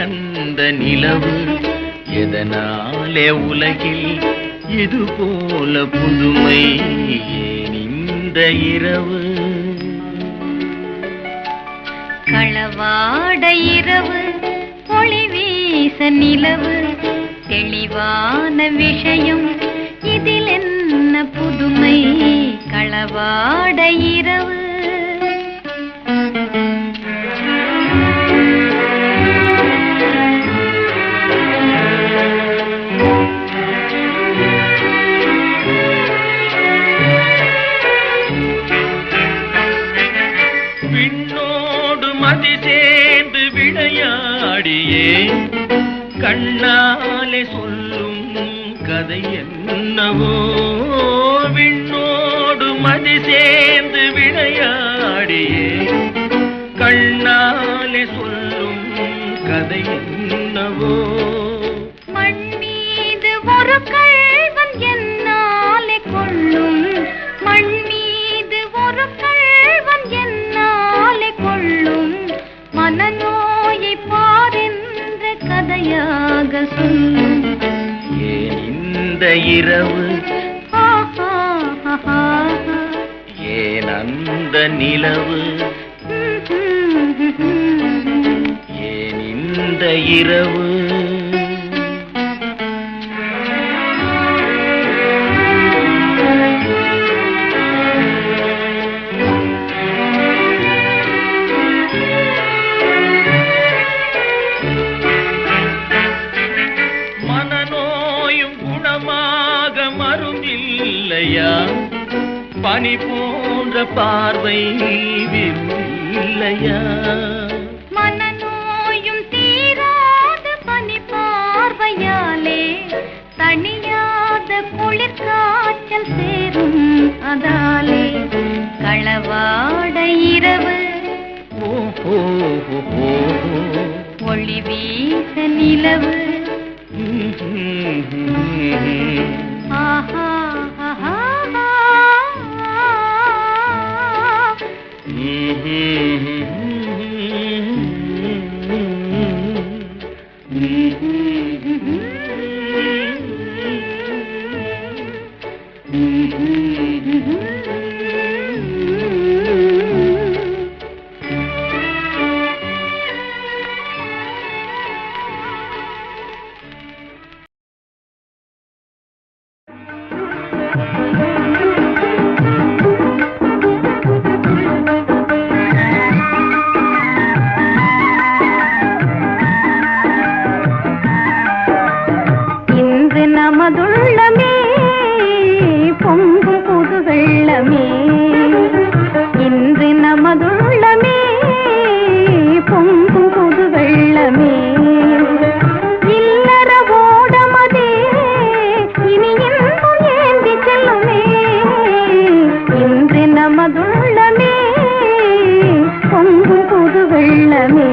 அந்த நிலவு எதனாலே உலகில் இது போல புதுமை ஏன் இந்த இரவு களவாட இரவு ஒளி வீச நிலவு தெளிவான விஷயம் இதில் என்ன புதுமை களவாட இரவு சேர்ந்து விளையாடியே கண்ணாலே சொல்லும் கதை என்னவோ விண்ணோடு மதி சேர்ந்து விளையாடியே கண்ணாலே சொல்லும் கதை என்னவோ மண் மீது ஒரு கள்வன் என்னாலே கொள்ளும் மண் மீது ஒரு கள்வன் என்னாலே கொள்ளும் மனநோயை பாரென்ற கதையாக சொல்லும் ஏன் இந்த இரவு ஏன் அந்த நிலவு ஏன் இந்த இரவு பனி போன்ற பார்வை இல்லையா மனநோயும் தீராத பனி பார்வையாலே தனியாத குளிர் காய்ச்சல் சேரும் அதாலே களவாட இரவு ஒளி வீச நிலவு ஆஹா நமதுள்ளமே பொங்கும் புது வெள்ளமே இன்று நமதுள்ளமே பொங்கும் புது வெள்ளமே இல்லற ஓடமதே இனி இன்னும் ஏந்தி செல்லுமே இன்று நமதுள்ளமே பொங்கும் புது வெள்ளமே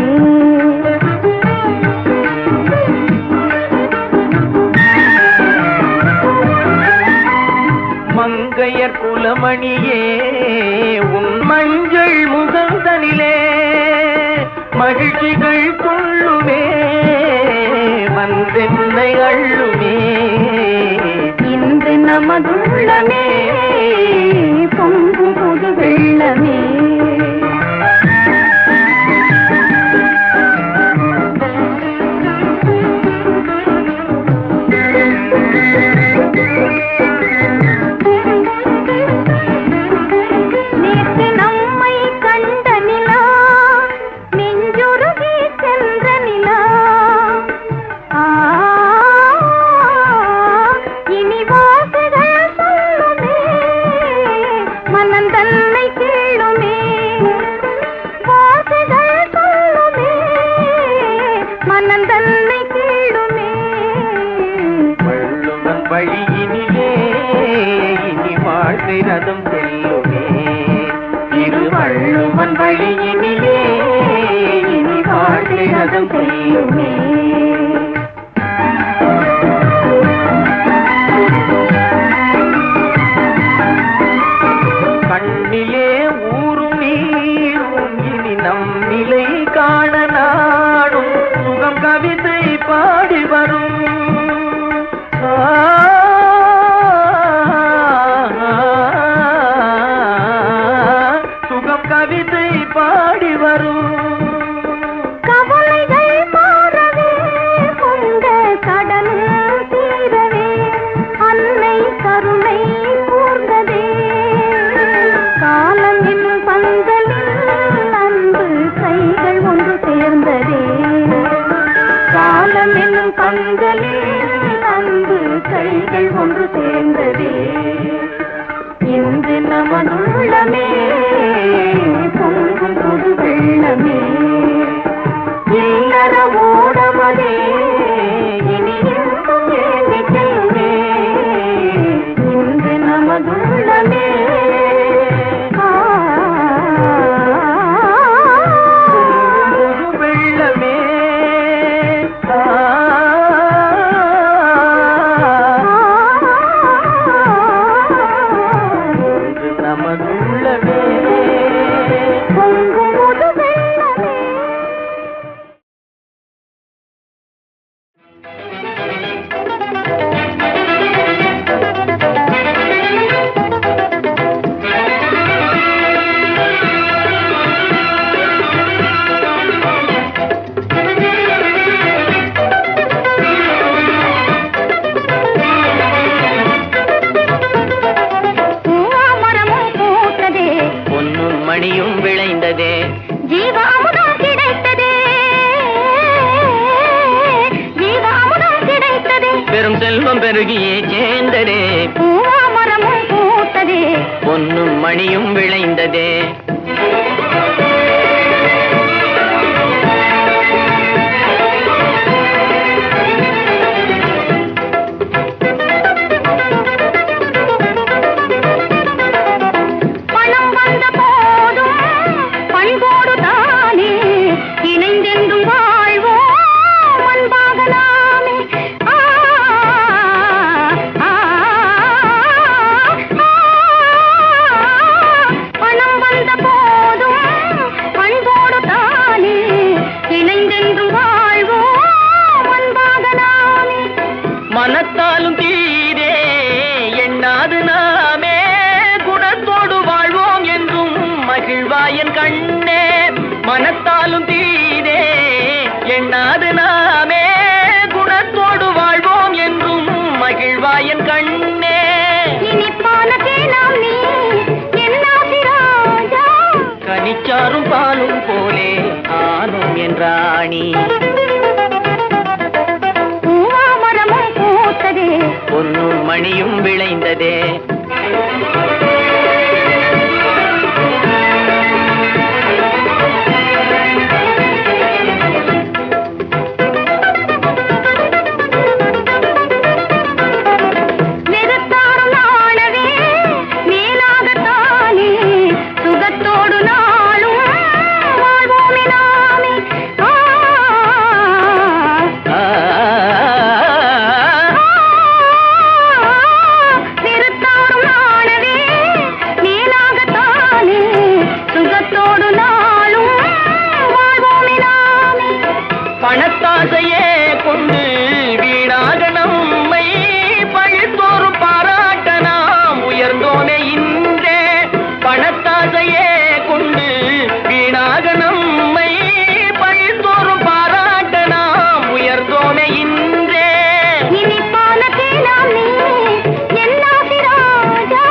மங்கையர் குலமணியே உன் மஞ்சள் முகந்தனிலே மகிழ்ச்சிகள் கொள்ளுமே வந்தென்னை அள்ளுமே இன்று நமதுள்ளமே பொங்கும் புது வெள்ளமே வழியினிலே இனி வாழ்க்கை ரதம் செல்லுமே திருவள்ளுவன் வழியினிலே இனி வாழ்க்கை ரதம் செல்லுமே கண்ணிலே ஊரும் நீரும் இனி நம் நிலை காண நாடும் சுகம் கவி காலம் என்னும் பந்தலில் அன்பு கைகள் ஒன்று சேர்ந்ததே. இன்று நமதுள்ளமே பொங்கும் புது வெள்ளமே. இல்லற ஓடமதே இனி இன்பம் ஏந்தி செல்லுமே. இன்று நமதுள்ளமே விளைந்ததே. ஜீவாமுதம் கிடைத்ததே. ஜீவாமுதம் கிடைத்ததே. பெரும் செல்வம் பெருகியே சேர்ந்ததே. பூவாமரமும் பூத்ததே. பொன்னும் மணியும் விளைந்ததே. மனத்தாலும் தீரே எண்ணாது நாமே குணத்தோடு வாழ்வோம் என்றும் மகிழ்வாயன் கண்ணே. மனத்தாலும் தீரே எண்ணாது நாமே குணத்தோடு வாழ்வோம் என்றும் மகிழ்வாயன் கண்ணே. இனிப்பான தேனாம் நீ என்னாசிராஜா. கனிச்சாரும் பாலும் போலே ஆனும் என்றாணி. பொன்னும் மணியும் விளைந்ததே. பணத்தாசையே கொண்டு வீணாக நம்மை பழித்தோறும் பாராட்ட நாம் உயர்ந்தோமே இன்றே. பணத்தாசையே கொண்டு வீணாக நம்மை பழித்தோறும் பாராட்ட நாம் உயர்ந்தோமே இன்றே. இனிப்பான தேனாம் நீ என்னாசிராஜா.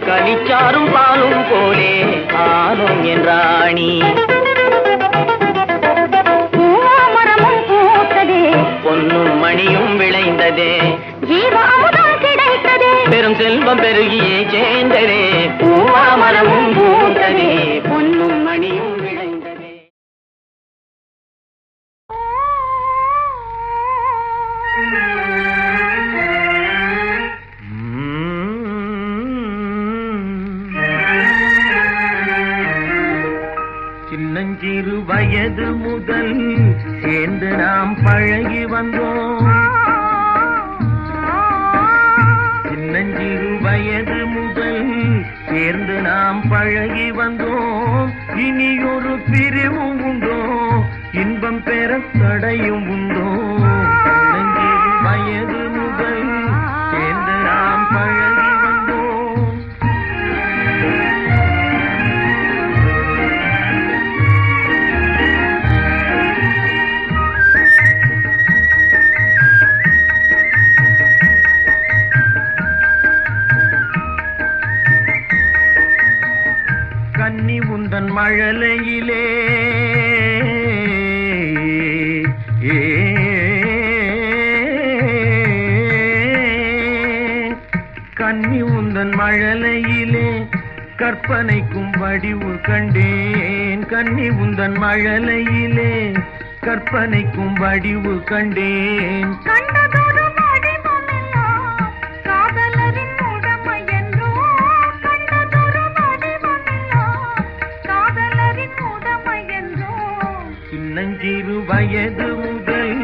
கனிச்சாரும் பாலும் போலே ஆனும் என்றாணி. பொன்னும் மணியும் விளைந்ததே. ஜீவாமுதம் கிடைத்ததே. பெரும் செல்வம் பெருகியே சேர்ந்ததே. பூவாமரமும் பூத்ததே. பொன்னும் மணியும் விளைந்ததே. சின்னஞ்சிறு வயது முதல் சேர்ந்து நாம் பழகி வந்தோம். சின்னஞ்சிறு வயது முதல் சேர்ந்து நாம் பழகி வந்தோம். இனியொரு பிரிவும் உண்டோ? இன்பம் பெற தடையும் உண்டோ? சின்னஞ்சிறு வயது முதல் சேர்ந்து நாம் பழகி வந்தோம். கன்னி உந்தன் மழலையிலே மழலையிலே கற்பனைக்கும் வடிவு கண்டேன் கன்னி உந்தன் மழலையிலே கற்பனைக்கும் வடிவு கண்டேன். கண்டதொரு வடிவமெல்லாம் காதலரின் உடமை என்றோ, கண்டதொரு வடிவமெல்லாம் காதலரின் உடமை என்றோ. சின்னஞ்சிறு வயது முதல்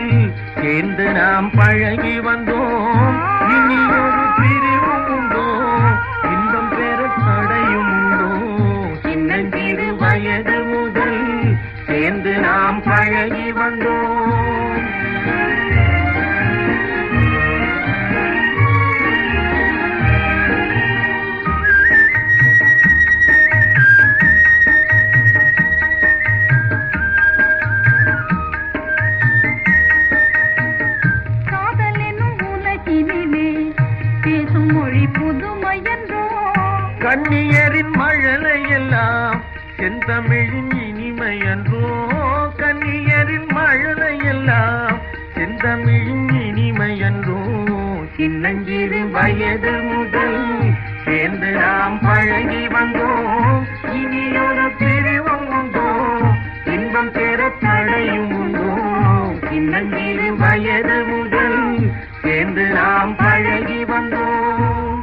சேர்ந்து நாம் பழகி வந்தோம். இனி ஒரு பிரிவும் உண்டோ, இன்பம் பெற தடையும் உண்டோ. சின்னஞ்சிறு வயது முதல் சேர்ந்து நாம் பழகி வந்தோம். காதலெனும் உலகினிலே பேசும் மொழி புதுமை என்றோ, கன்னியரின் மழலை எல்லாம் செந்தமிழின் இனிமை என்றோ. கன்னியரின் மழலை எல்லாம் செந்தமிழின் இனிமை என்றோ. சின்னஞ்சிறு வயது முதல் சேர்ந்து நாம் பழகி வந்தோம். இனி ஒரு பிரிவும் உண்டோ, இன்பம் பெற தடையும் உண்டோ. சின்னஞ்சிறு வயது முதல் சேர்ந்து நாம் பழகி வந்தோம்.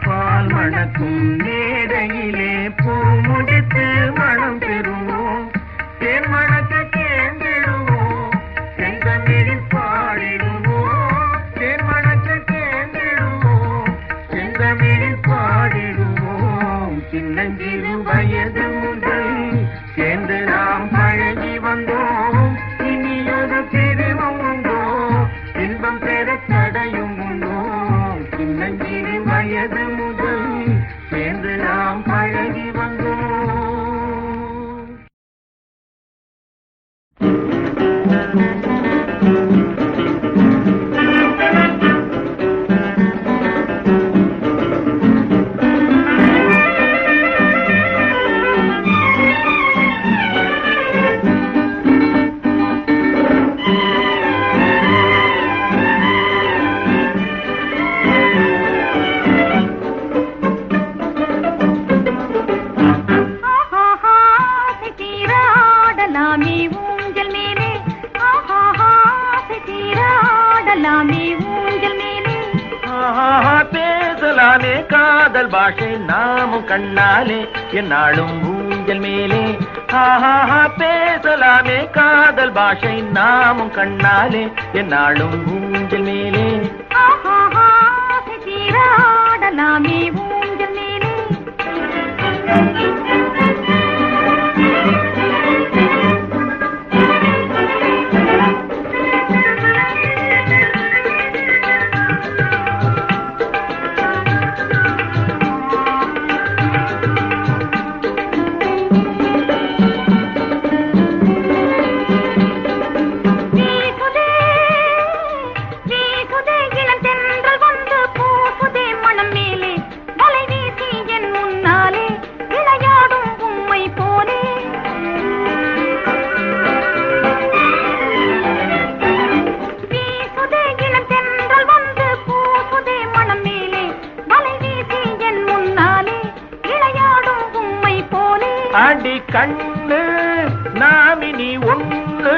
பால் மணக்கும் மேடையிலே பூ முடித்து மணம் பெறுவோம். தேன் மணக்க கேந்திடுவோம், செந்தமிழில் பாடிடுவோம். தேன் மணக்க கேந்திடுவோம், செந்தமிழில் பாடிடுவோம். சின்னஞ்சிறு வயது முதல் சேர்ந்து நாம் பழகி வந்தோம். இனி ஒரு பிரிவும் உண்டோ, இன்பம் பெற தடையும் உண்டோ. சின்னஞ்சிறு வயது முதல் சேர்ந்து நாம் பழகி வந்தோம். ஆஹாஹா சித்திராடலாமே ஊஞ்சல் மேலே, ஆஹாஹா சித்திராடலாமே ஊஞ்சல் மேலே. ஆஹா பேசலாமே காதல் பாஷை நாமும் கண்ணாலே என்னாலும் ஊஞ்சல் மேலே. ஆஹா பேசலாமே காதல் பாஷை நாமும் கண்ணாலே என்னாலும் ஊஞ்சல் மேலே. ஆஹாஹா சித்திராடலாமே ஊஞ்சல் மேலே. வீசுதே வீசுதே இளந்தென்றல் வந்து பூசுதே மனம் மேலே, வலை வீசி என் முன்னாலே விளையாடும் உம்மை போலே. வீசுதே இளந்தென்றல் வந்து பூசுதே மனம் மேலே, வலை வீசி என் முன்னாலே விளையாடும் உம்மை போலே. அடி கண்ணு நாமினி ஒண்ணு,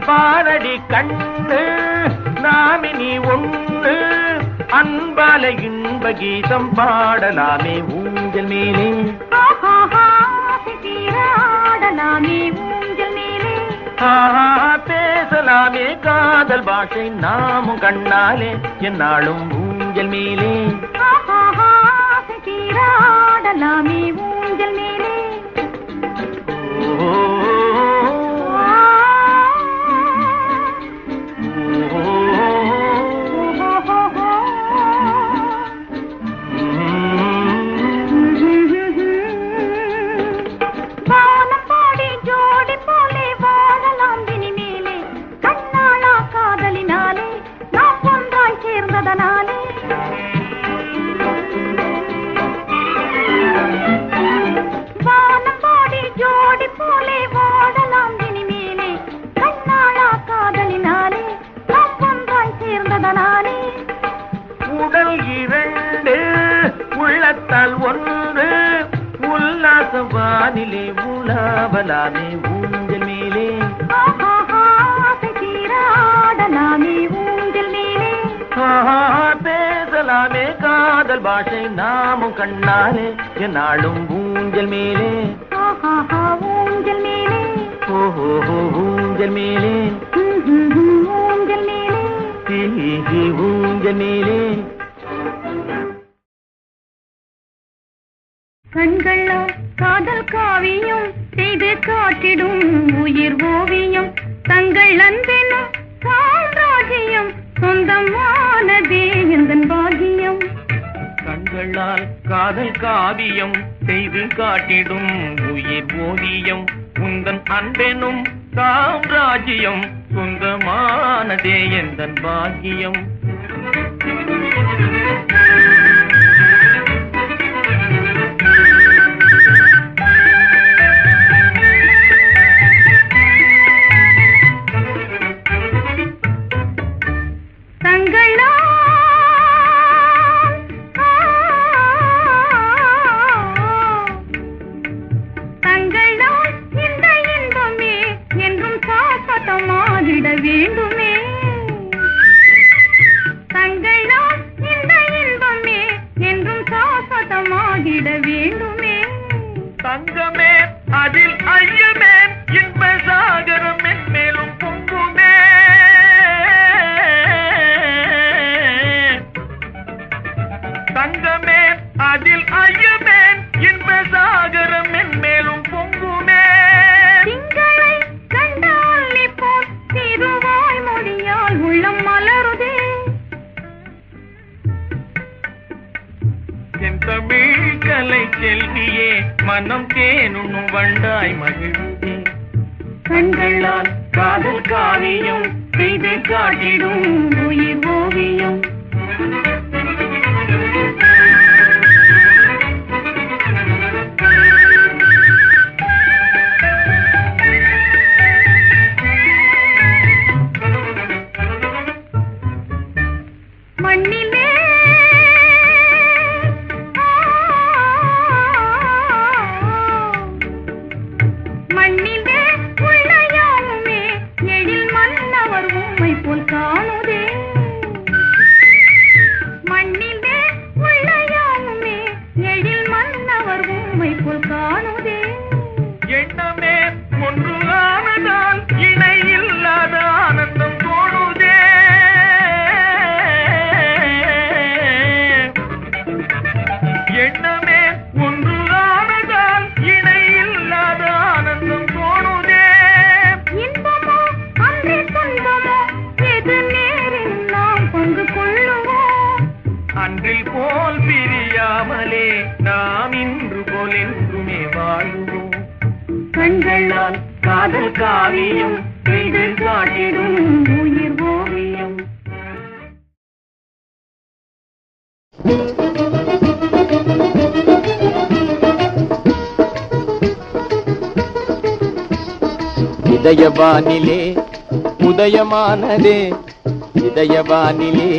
பாரடி கண்ணு நாமினி ஒண்ணு. அன்பால இன்ப கீதம் பாடலாமே ஊஞ்சல் மேலே. ஆஹாஹா சித்திராடலாமே ஊஞ்சல் மேலே. ஆஹா பேசலாமே காதல் பாஷை நாமும் கண்ணாலே என்னாலும் ஊஞ்சல் மேலே. ஆஹாஹா சித்திராடலாமே ஊஞ்சல் மேலே. ஓ, ஆ, ஓ, ஓஹோஹோ. வானம் பாடி ஜோடி போலே வாழலாம் இனிமேலே, கண்ணாளா காதலினாலே நாம் ஒன்றாய் சேர்ந்ததனாலே. ஆடலாமே ஊஞ்சல் மேலே ஆசை தீராடலாமே ஊஞ்சல் மேலே பேசலாமே காதல் பாஷை நாமும் கண்ணாலே என்னாலும் ஊஞ்சல் மேலே ஊஞ்சல் மேலே ஓஹோ ஊஞ்சல் மேலே ஊஞ்சல் மேலே ஊஞ்சல் மேலே கண்களோ காதல் காவியம் செய்து காட்டிடும் உயிர் ஓவியம் தங்கள் அன்பெனும் சாம்ராஜ்யம் சொந்தமானதே எந்தன் பாக்கியம் கண்களால் காதல் காவியம் செய்து காட்டிடும் உயிர் ஓவியம் உந்தன் அன்பெனும் சாம்ராஜ்யம் சொந்தமானதே எந்தன் பாக்கியம் வேண்டுமே தங்களால் இந்த இன்பமே என்றும் சாஸ்வதமாகிட வேண்டுமே தங்கமே அதில் ஐயமே இன்ப சாகரம் மேலும் பொங்குமே தங்கமே அதில் ஐயமே இன்ப சாகரம் மேலும் பொங்குமே திங்களை கண்டால் இப்போ திருவாய் மொழியால் உள்ளம் மலருதே என் தமிழ் கலை செல்வியே மனம் தேனுண்ணும் வண்டாய் மகிழ்ந்தே கண்களால் காதல் காவியம் செய்து காட்டிடும் உயிர் ஓவியம் மண்ணிலே மண்ணிலே உள்ள யாவுமே எழில் மன்னவர் உம்மை போல் காணுதே மண்ணிலே உள்ள யாவுமே எழில் மன்னவர் உம்மை போல் காணுதே எண்ணமே ஒன்று ஆனதால் இணை இல்லாத ஆனந்தம் தோணுதே எண்ணமே ஒன்று ஆனதால் இணை இல்லாத ஆனந்தம் தோணுதே இன்பமோ அன்றே துன்பமோ எது நேரில் நாம் பங்கு கொள்ளுவோம் அன்றில் போல் பிரியாமலே நாம் இன்று போல் என்றுமே வாழ்வோம் கண்களால் காதல் காவியம் செய்து காட்டிடும் உயிர் ஓவியம் இதயவானிலே உதயமானதே இதயவானிலே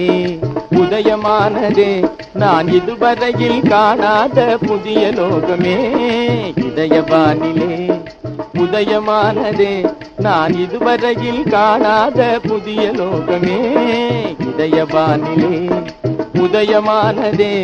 உதயமானதே நான் இதுவரையில் காணாத புதிய லோகமே இதயவானிலே உதயமானதே நான் இதுவரையில் காணாத புதிய லோகமே இதயவானிலே உதயமானதே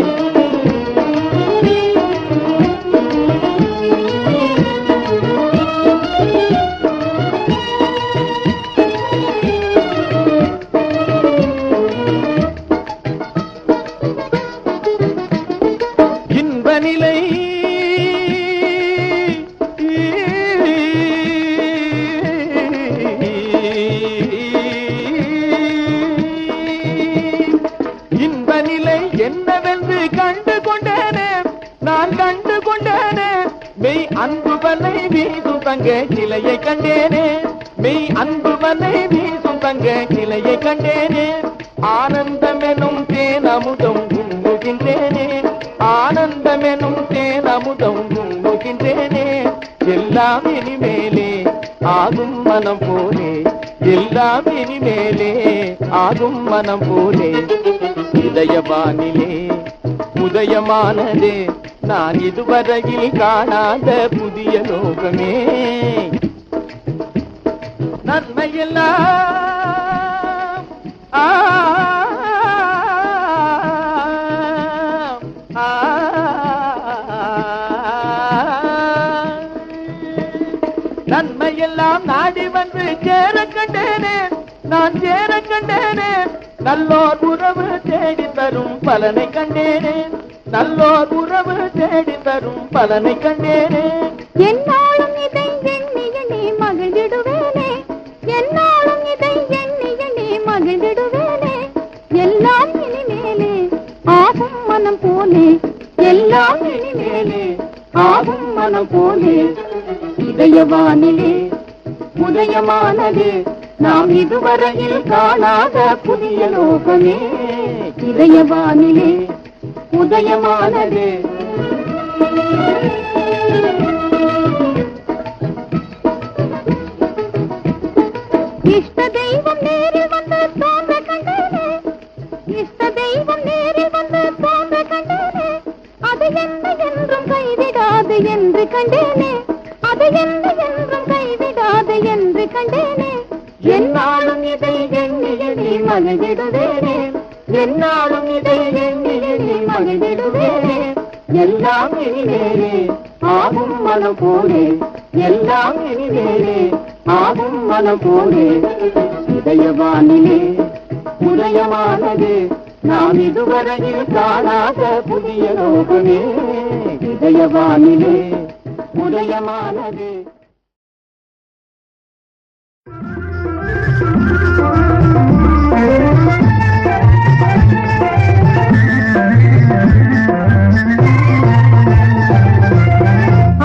இன்பநிலை இன்பநிலை என்னவென்று கண்டு கொண்டேனே நான் கண்டு கொண்டேனே மெய் அன்புவனை வீசும் தங்க கிளையை கண்டேனே மெய் அன்புவனை வீசும் தங்க கிளையை கண்டேனே ஆனந்தமெனும் தேனமுதம் உண்ணுகின்றேனே ஆனந்தமெனும் தேனமுதம் உண்ணுகின்றேனே எல்லாம் இனிமேலே ஆகும் மனம் போலே எல்லாம் இனிமேலே ஆகும் மனம் போலே இதயவானிலே உதயமானதே நான் இதுவரையில் காணாத புதிய லோகமே. நன்மையெல்லாம் நன்மையெல்லாம் நாடி வந்து சேர கண்டேனே, நான் சேர கண்டேனே. நல்லோர் உறவு தேடி தரும் பலனை கண்டேனே, நல்லோர் உறவு தேடி தரும் பலனை கண்டேனே. என்னாலும் இதை எண்ணி எண்ணி மகிழ்ந்திடுவேனே, என்னாலும் இதை எண்ணி எண்ணி மகிழ்ந்திடுவேனே. எல்லாம் இனிமேலே ஆகும் மனம் போலே, எல்லாம் இனிமேலே ஆகும் மனம் போலே. இதயவானிலே உதயமானது நாம் இதுவரையில் காணாத புதிய லோகமே. இதயவானிலே உதயமானது. இஷ்ட தெய்வம் நேரில் வந்து தோன்ற கண்டேனே, இஷ்ட தெய்வம் நேரில் வந்து தோன்ற கண்டேனே. அது என்ன என்றும் கைவிடாது என்று கண்டேனே, அது என்ன என்றும் கைவிடாது என்று கண்டேனே. என்னாலும் இதை எண்ணி எண்ணி மகிழ்ந்திடுவேனே, என்னாலும் இதை எண்ணி எண்ணி மகிழ்ந்திடுவேனே. எல்லாம் இனிமேலே ஆகும் மனம் போலே, எல்லாம் இனிமேலே ஆகும் மனம் போலே. இதயவானிலே உதயமானது நாம் இதுவரையில் காணாத புதிய லோகமே. இதயவானிலே உதயமானது.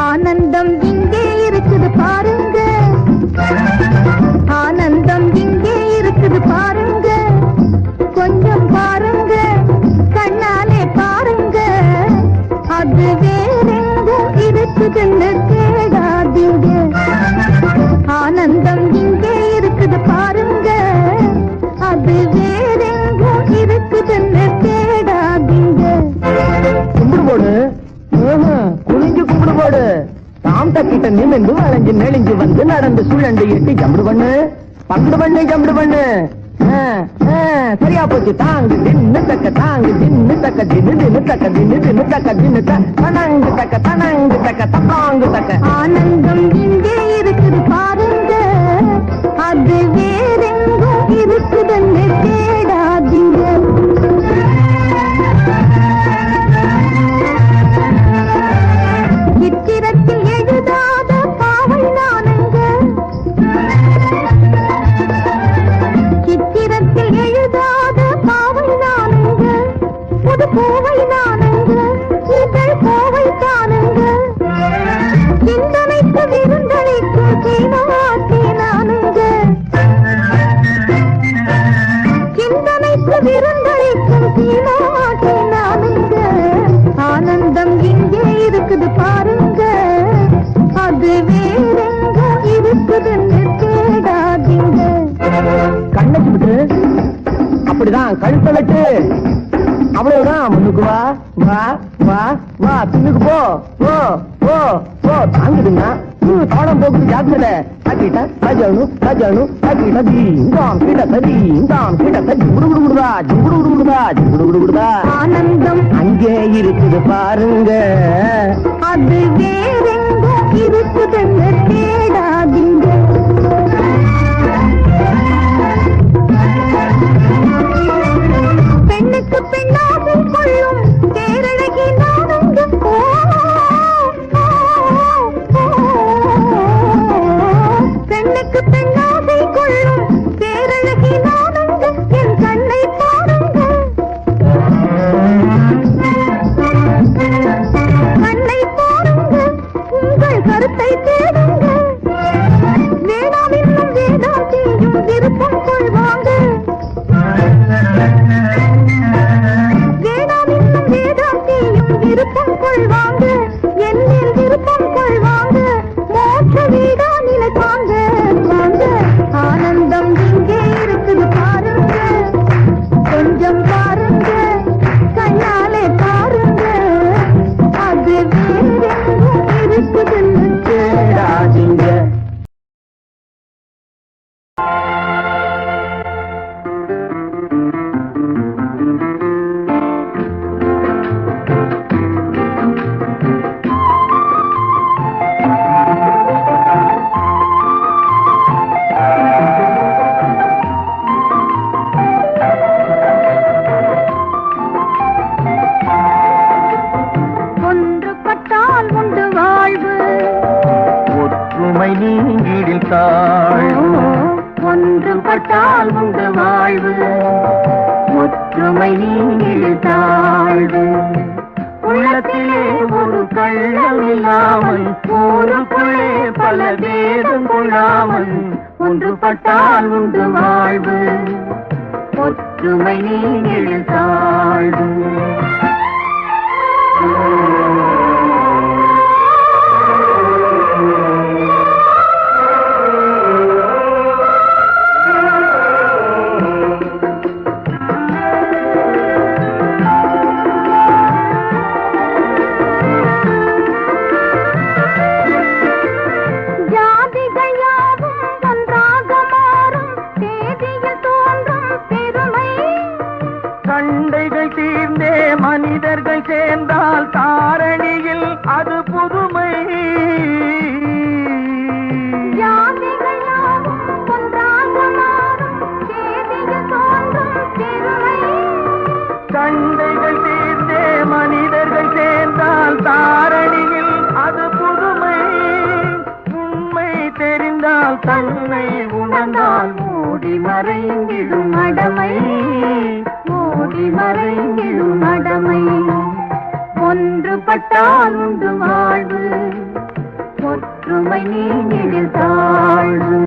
ஆனந்தம் இங்கே இருக்குது பாருங்க, ஆனந்தம் இங்கே இருக்குது பாருங்க. கொஞ்சம் பாருங்க, கண்ணாலே பாருங்க. அது வேறெங்கும் இருக்குதுன்னு தேடாதீங்க. ஆனந்தம் இங்கே இருக்குது பாருங்க, அது வேறெங்கும் இருக்குதுன்னு தேடாதீங்க. கும்பிடு போடு, குனிஞ்சு கும்பிடு போடு. தாம் தக்கிட்ட நிமிந்து அலைஞ்சு நெளிஞ்சு வந்து நடந்து சுழண்டு எட்டி ஜம்பு பண்ணு, பம்பு பண்ணு, ஜம்பு பண்ணு. சரியா போச்சு. தாங்கு தின்னு தக்க, தாங்கு தின்னு தக்க, தின்னு தின்னு தக்க, தின்னு தின்னு தக்க, தின்னு தனங்கு தக்க, தனங்கு தக்க, தப்பாங்கு தக்க. ஆனந்தம் இங்கே இருக்குது பாருங்க, அது வேறெங்கும் இருக்குதுன்னு தேடாதீங்க. சித்திரத்தில் எழுதாத பாவை நானுங்க, சித்திரத்தில் எழுதாத பாவை நானுங்க. புது பூவை நானுங்க, இதழ் பூவை தானுங்க. சிந்தனைக்கு விருந்தளிக்கும் சீனவாசி நானுங்க, சிந்தனைக்கு விருந்தளிக்கும் சீனவாசி நானுங்க. ஆனந்தம் இங்கே இருக்குது பாருங்க, அது வேறெங்கும் இருக்குதுன்னு தேடாதீங்க. கண்ணச்சு விட்டு அப்படிதான் கழுத்தலட்டு. அவ்வளவுதான். முன்னுக்கு வா வா வா வா, பின்னுக்கு போ போ போ போ. தாங்குதுங்க தாளம் போக்குது ஜாக்கிரத. தாக்கிட்ட ராஜானு ராஜானு தாக்கிட்ட தீந்தாம் கிட்ட தடி இந்தாம் கிட்ட தடி குடுகுடுகுடுதா ஜுகுடுகுடுகுடுதா ஜுகுடுகுடுகுடுதா. ஆனந்தம் அங்கே இருக்குது பாருங்க, அது வேறெங்கும் இருக்குதுன்னு தேடாதீங்க. பெண்ணுக்கு பெண்ணாக கொள்ளும் பேரழகி நானுங்க. பெண்ணுக்கு பெண்ணாக கொள்ளும் பேரழகி நானுங்க. என் கண்ணை பாருங்க, கண்ணை பாருங்க, உங்கள் கருத்தை தேடுங்க. வேணாம் இன்னும் வேணாம் செய்யும் விருப்பம் கொள்வாங்க, வேணாம் இன்னும் வேணாம் செய்யும் விருப்பம் கொள்வாங்க. என்னில் விருப்பம் கொள்வாங்க, மோட்ச வீடா நிலைப்பாங்க வாங்க. ஆனந்தம் இங்கே இருக்குது பாருங்க, கொஞ்சம் பாருங்க, கண்ணாலே பாருங்க. அது ஒற்றுமை நீங்கிடும் தாழ்வு. உள்ளத்திலே ஒரு கள்ளம் இல்லாமல் ஊருக்குள்ளே பல பேதம் கொள்ளாமல் ஒன்றுபட்டால் உண்டு வாழ்வு. ஒற்றுமை நீங்கிடும் தாழ்வு. சண்டைகள் தீர்ந்தே மனிதர்கள் சேர்ந்தால் தாரணியில் அது புதுமை. சண்டைகள் தீர்ந்தே மனிதர்கள் சேர்ந்தால் தாரணியில் அது புதுமை. உண்மை தெரிந்தால் தன்னை உணர்ந்தால் மூடி மறைந்திடும் அடமை. மூடி மறைந்திடும் அடமை. ஒன்றுபட்டால் உண்டு வாழ்வு. ஒற்றுமை நீங்கிடும் தாழ்வு.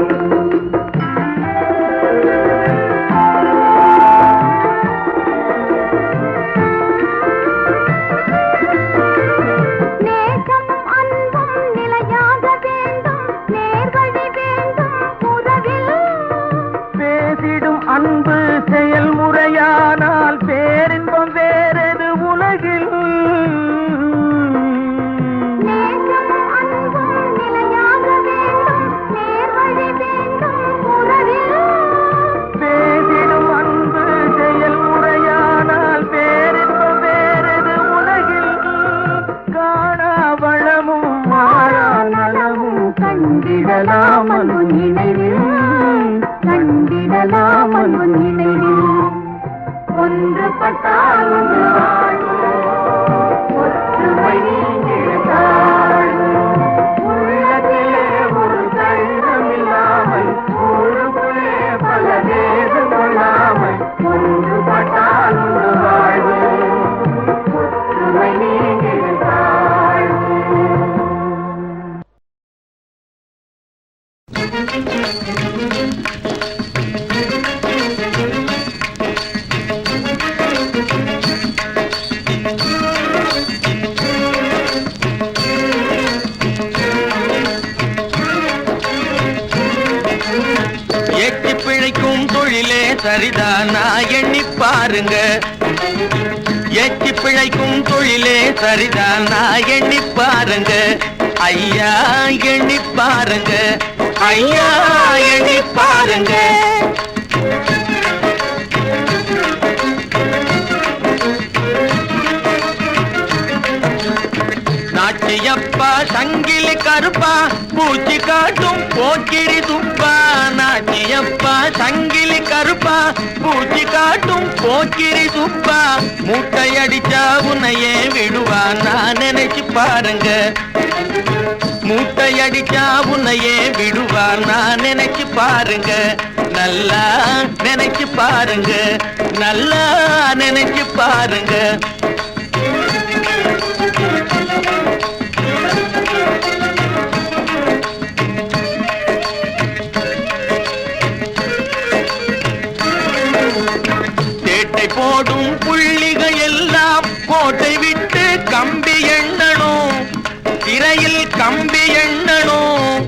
அன்பு செயல்முறையானால் பேரின்பம் வேறது உலகில். பேசிடும் அன்பு செயல்முறையானால் பேரின்பம் வேறது உலகில். காணா வளமும் வாழா நலமும் கண்டிடலாம் அன்பு நினைவில். கண்டிடலாம் அன்பு நினைவில். ஒன்றுபட்டால் உண்டு வாழ்வு. ஒற்றுமை நீங்கிடும் தாழ்வு. உள்ளத்திலே ஒரு கள்ளம் இல்லாமல் ஊருக்குள்ளே பல பேதம் கொள்ளாமல் ஒன்றுபட்டால் உண்டு வாழ்வு. ஒற்றுமை நீங்கிடும் தாழ்வு. பிழைக்கும் தொழிலே சரிதானா எண்ணி பாருங்க. எச்சி பிழைக்கும் தொழிலே சரிதானா எண்ணி பாருங்க. ஐயா எண்ணி பாருங்க. ஐயா எண்ணி பாருங்க. நாச்சியப்பா சங்கிலி கருப்பா பூச்சி காட்டும் போக்கிரி துப்பா. நாச்சியப்பா சங்கிலி கருப்பா பூச்சி காட்டும் போக்கிரி துப்பா. மூட்டை அடிச்சா உன்னையே விடுவா நான் நினைச்சு பாருங்க. மூட்டை அடிச்சா உன்னையே விடுவா நான் நினைச்சு பாருங்க. நல்லா நினைச்சு பாருங்க. நல்லா நினைச்சு பாருங்க. தேட்டை போடும் புள்ளிகள் எல்லாம் கோட்டை விட்டு கம்பி எண்ணணும். திரையில் கம்பி எண்ணணும்.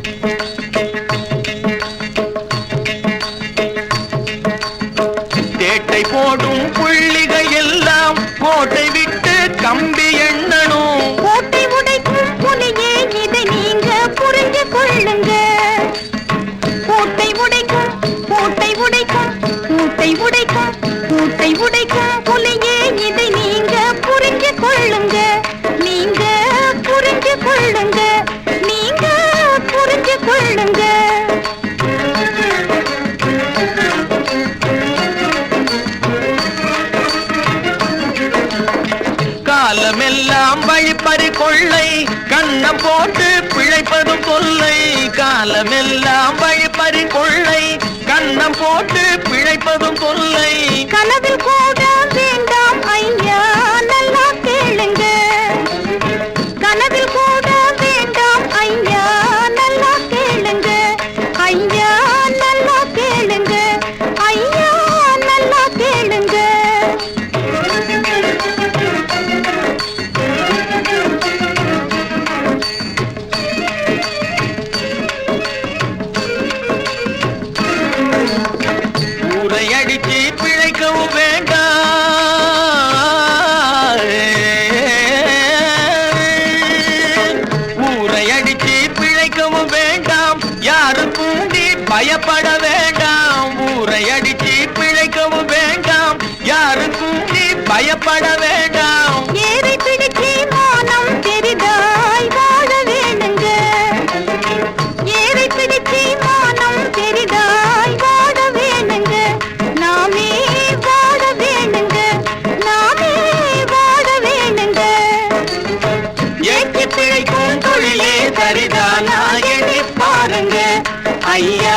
தேட்டை போடும் புள்ளிகள் எல்லாம் கோட்டை விட்டு கம்பி எண்ணணும். கோட்டை உடைக்கும் புலியே இதை நீங்க புரிஞ்சு கொள்ளுங்க. கோட்டை உடைக்கும் கோட்டை உடைக்கும் கோட்டை உடைக்கும் கோட்டை உடைக்கும் புலியே இதை நீங்க புரிஞ்சு கொள்ளுங்க. நீங்க புரிஞ்சு கொள்ளுங்க. நீங்க புரிஞ்சு கொள்ளுங்க. காலமெல்லாம் வழிப்பறி கொள்ளை கண்ணம் போட்டு பிழைப்பதும் கொல்லை. காலமெல்லாம் வழிப்பறி கொள்ளை கண்ணம் போட்டு பிழைப்பதும் கொல்லை. கனவில் கூட சரிதானா எண்ணி பாருங்க ஐயா